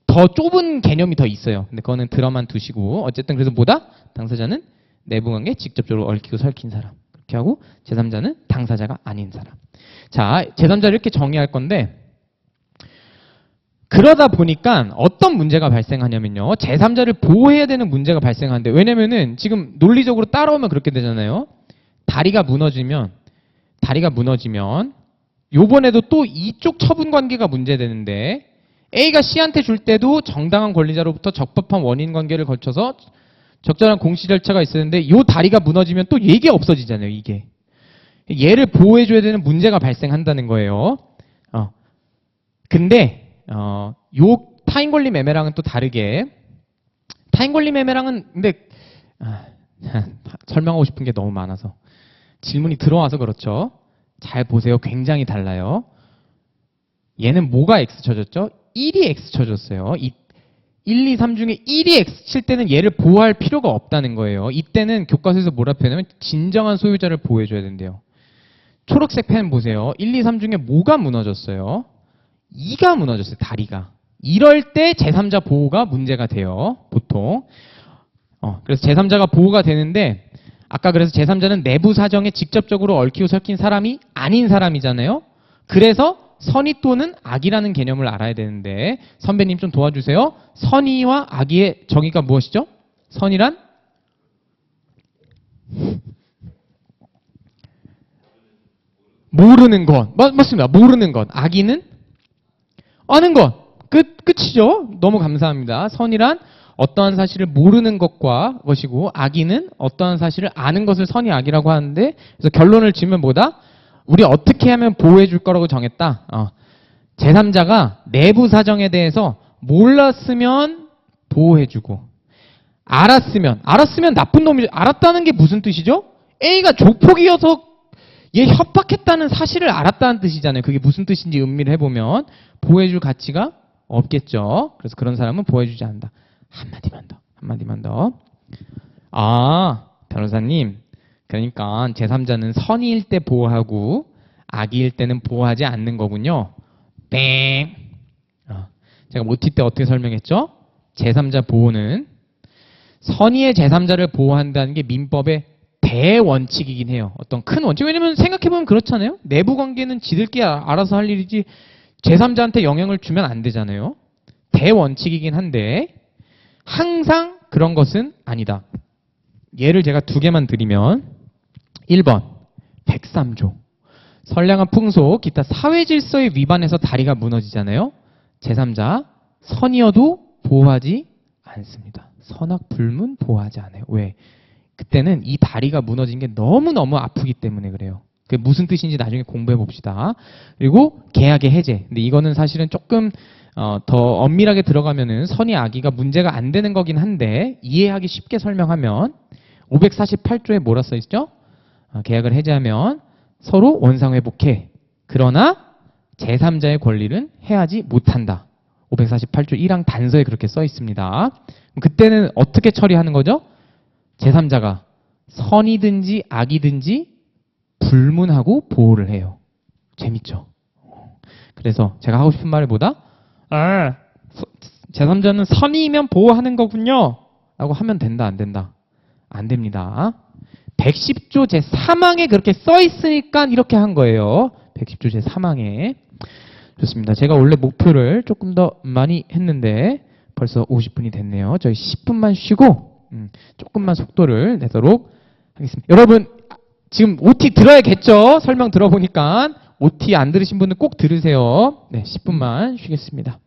더 좁은 개념이 더 있어요. 근데 그거는 들어만 두시고 어쨌든 그래서 뭐다? 당사자는 내부관계 직접적으로 얽히고 설킨 사람. 그렇게 하고 제3자는 당사자가 아닌 사람. 자, 제3자를 이렇게 정의할 건데 그러다 보니까 어떤 문제가 발생하냐면요. 제3자를 보호해야 되는 문제가 발생하는데 왜냐면은 지금 논리적으로 따라오면 그렇게 되잖아요. 다리가 무너지면 요번에도 또 이쪽 처분 관계가 문제되는데 A가 C한테 줄 때도 정당한 권리자로부터 적법한 원인 관계를 거쳐서 적절한 공시 절차가 있었는데 요 다리가 무너지면 또 얘게 없어지잖아요. 이게. 얘를 보호해줘야 되는 문제가 발생한다는 거예요. 근데 요 타인권리 매매랑은 또 다르게 타인권리 매매랑은 근데 설명하고 싶은 게 너무 많아서 질문이 들어와서 그렇죠. 잘 보세요. 굉장히 달라요. 얘는 뭐가 X 쳐졌죠? 1이 X 쳐졌어요. 1, 2, 3 중에 1이 X칠 때는 얘를 보호할 필요가 없다는 거예요. 이때는 교과서에서 뭐라 표현하면 진정한 소유자를 보호해줘야 된대요. 초록색 펜 보세요. 1, 2, 3 중에 뭐가 무너졌어요? 2가 무너졌어요. 다리가. 이럴 때 제3자 보호가 문제가 돼요. 보통. 그래서 제3자가 보호가 되는데 아까 그래서 제3자는 내부 사정에 직접적으로 얽히고 설킨 사람이 아닌 사람이잖아요. 그래서 선의 또는 악이라는 개념을 알아야 되는데 선배님 좀 도와주세요. 선의와 악의 정의가 무엇이죠? 선의란? 모르는 것. 맞습니다. 모르는 것. 악의는? 아는 것. 끝이죠. 너무 감사합니다. 선의란 어떠한 사실을 모르는 것이고 악의는 어떠한 사실을 아는 것을 선의 악이라고 하는데 그래서 결론을 지으면 뭐다? 우리 어떻게 하면 보호해 줄 거라고 정했다. 제3자가 내부 사정에 대해서 몰랐으면 보호해 주고 알았으면 나쁜 놈이죠. 알았다는 게 무슨 뜻이죠? A가 조폭이어서 얘 협박했다는 사실을 알았다는 뜻이잖아요. 그게 무슨 뜻인지 음미를 해보면 보호해 줄 가치가 없겠죠. 그래서 그런 사람은 보호해 주지 않는다. 한마디만 더. 변호사님. 그러니까 제3자는 선의일 때 보호하고 악의일 때는 보호하지 않는 거군요. 땡. 제가 모티 때 어떻게 설명했죠? 제3자 보호는 선의의 제3자를 보호한다는 게 민법의 대원칙이긴 해요. 어떤 큰 원칙. 왜냐면 생각해보면 그렇잖아요. 내부 관계는 지들끼리 알아서 할 일이지 제3자한테 영향을 주면 안 되잖아요. 대원칙이긴 한데 항상 그런 것은 아니다. 예를 제가 2개만 드리면 1번 103조 선량한 풍속 기타 사회 질서에 위반해서 다리가 무너지잖아요. 제3자 선이어도 보호하지 않습니다. 선악 불문 보호하지 않아요. 왜? 그때는 이 다리가 무너진 게 너무너무 아프기 때문에 그래요. 그게 무슨 뜻인지 나중에 공부해 봅시다. 그리고 계약의 해제. 근데 이거는 사실은 조금 더 엄밀하게 들어가면은 선의 악의가 문제가 안 되는 거긴 한데 이해하기 쉽게 설명하면 548조에 뭐라 써 있죠? 계약을 해제하면 서로 원상회복해. 그러나 제3자의 권리는 해하지 못한다. 548조 1항 단서에 그렇게 써 있습니다. 그때는 어떻게 처리하는 거죠? 제3자가 선이든지 악이든지 불문하고 보호를 해요. 재밌죠? 그래서 제가 하고 싶은 말을 뭐다? 제3자는 선이면 보호하는 거군요. 라고 하면 된다, 안 된다? 안 됩니다. 110조 제3항에 그렇게 써 있으니까 이렇게 한 거예요. 110조 제3항에. 좋습니다. 제가 원래 목표를 조금 더 많이 했는데 벌써 50분이 됐네요. 저희 10분만 쉬고 조금만 속도를 내도록 하겠습니다. 여러분 지금 OT 들어야겠죠? 설명 들어보니까 OT 안 들으신 분은 꼭 들으세요. 네, 10분만 쉬겠습니다.